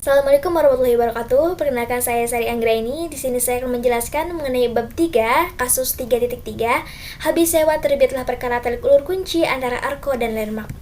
Assalamualaikum warahmatullahi wabarakatuh. Perkenalkan saya Sari Anggraini. Di sini saya akan menjelaskan mengenai bab 3, kasus 3.3, habis sewa terbitlah perkara tarik ulur kunci antara Arko dan Landmark.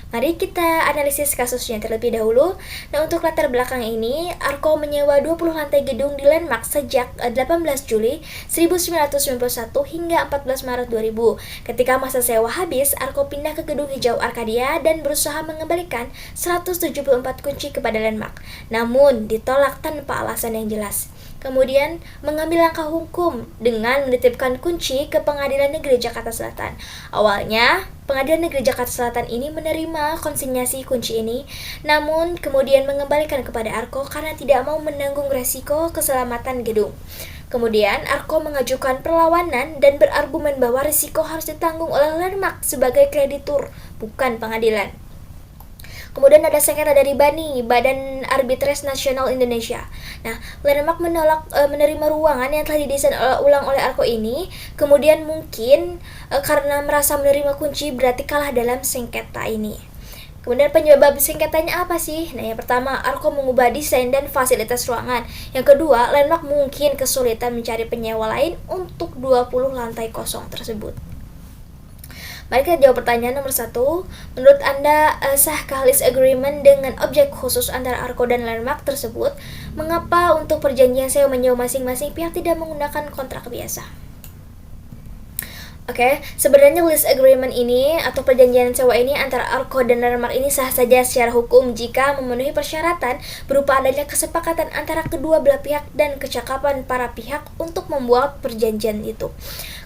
Mari kita analisis kasusnya terlebih dahulu. Nah, untuk latar belakang ini, Arko menyewa 20 lantai gedung di Landmark sejak 18 Juli 1991 hingga 14 Maret 2000. Ketika masa sewa habis, Arko pindah ke gedung hijau Arkadia dan berusaha mengembalikan 174 kunci kepada Landmark. Namun, ditolak tanpa alasan yang jelas. Kemudian mengambil langkah hukum dengan menitipkan kunci ke Pengadilan Negeri Jakarta Selatan. Awalnya, Pengadilan Negeri Jakarta Selatan ini menerima konsinyasi kunci ini, namun kemudian mengembalikan kepada Arko karena tidak mau menanggung resiko keselamatan gedung. Kemudian Arko mengajukan perlawanan dan berargumen bahwa risiko harus ditanggung oleh Landmark sebagai kreditur, bukan pengadilan. Kemudian ada sengketa dari BANI, Badan Arbitres Nasional Indonesia. Nah, Landmark menolak menerima ruangan yang telah didesain ulang oleh Arko ini. Kemudian mungkin karena merasa menerima kunci berarti kalah dalam sengketa ini. Kemudian penyebab sengketanya apa sih? Nah, yang pertama, Arko mengubah desain dan fasilitas ruangan. Yang kedua, Landmark mungkin kesulitan mencari penyewa lain untuk 20 lantai kosong tersebut. Mari kita jawab pertanyaan nomor 1. Menurut Anda, sahkah lease agreement dengan objek khusus antara Arko dan Landmark tersebut? Mengapa untuk perjanjian sewa menyewa masing-masing pihak tidak menggunakan kontrak biasa? Oke, sebenarnya lease agreement ini atau perjanjian sewa ini antara Arko dan Landmark ini sah saja secara hukum jika memenuhi persyaratan berupa adanya kesepakatan antara kedua belah pihak dan kecakapan para pihak untuk membuat perjanjian itu.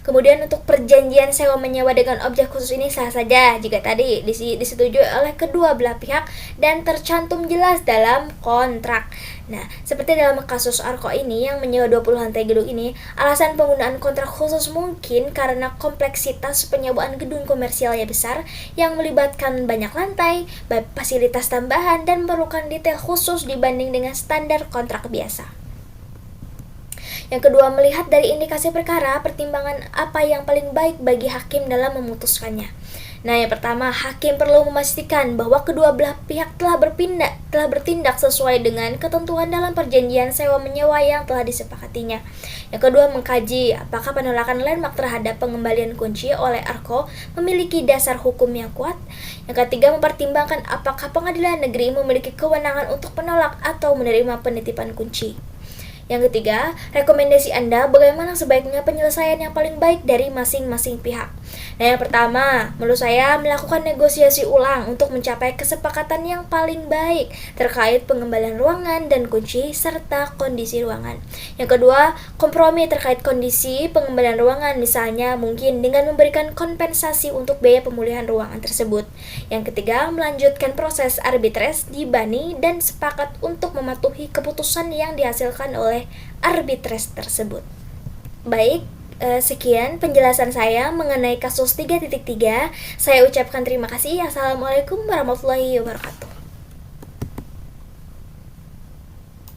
Kemudian untuk perjanjian sewa menyewa dengan objek khusus ini sah saja jika tadi disetujui oleh kedua belah pihak dan tercantum jelas dalam kontrak. Nah, seperti dalam kasus Arko ini yang menyewa 20 lantai gedung ini, alasan penggunaan kontrak khusus mungkin karena kompleksitas penyewaan gedung komersial yang besar yang melibatkan banyak lantai, fasilitas tambahan, dan memerlukan detail khusus dibanding dengan standar kontrak biasa. Yang kedua, melihat dari indikasi perkara, pertimbangan apa yang paling baik bagi hakim dalam memutuskannya. Nah, yang pertama, hakim perlu memastikan bahwa kedua belah pihak telah bertindak sesuai dengan ketentuan dalam perjanjian sewa menyewa yang telah disepakatinya. Yang kedua, mengkaji apakah penolakan Landmark terhadap pengembalian kunci oleh Arko memiliki dasar hukum yang kuat. Yang ketiga, mempertimbangkan apakah pengadilan negeri memiliki kewenangan untuk menolak atau menerima penitipan kunci. Yang ketiga, rekomendasi Anda bagaimana sebaiknya penyelesaian yang paling baik dari masing-masing pihak. Nah, yang pertama, menurut saya melakukan negosiasi ulang untuk mencapai kesepakatan yang paling baik terkait pengembalian ruangan dan kunci serta kondisi ruangan. Yang kedua, kompromi terkait kondisi pengembalian ruangan, misalnya mungkin dengan memberikan kompensasi untuk biaya pemulihan ruangan tersebut. Yang ketiga, melanjutkan proses arbitres di BANI dan sepakat untuk mematuhi keputusan yang dihasilkan oleh arbitres tersebut. Baik, sekian penjelasan saya mengenai kasus 3.3. Saya ucapkan terima kasih. Assalamualaikum warahmatullahi wabarakatuh.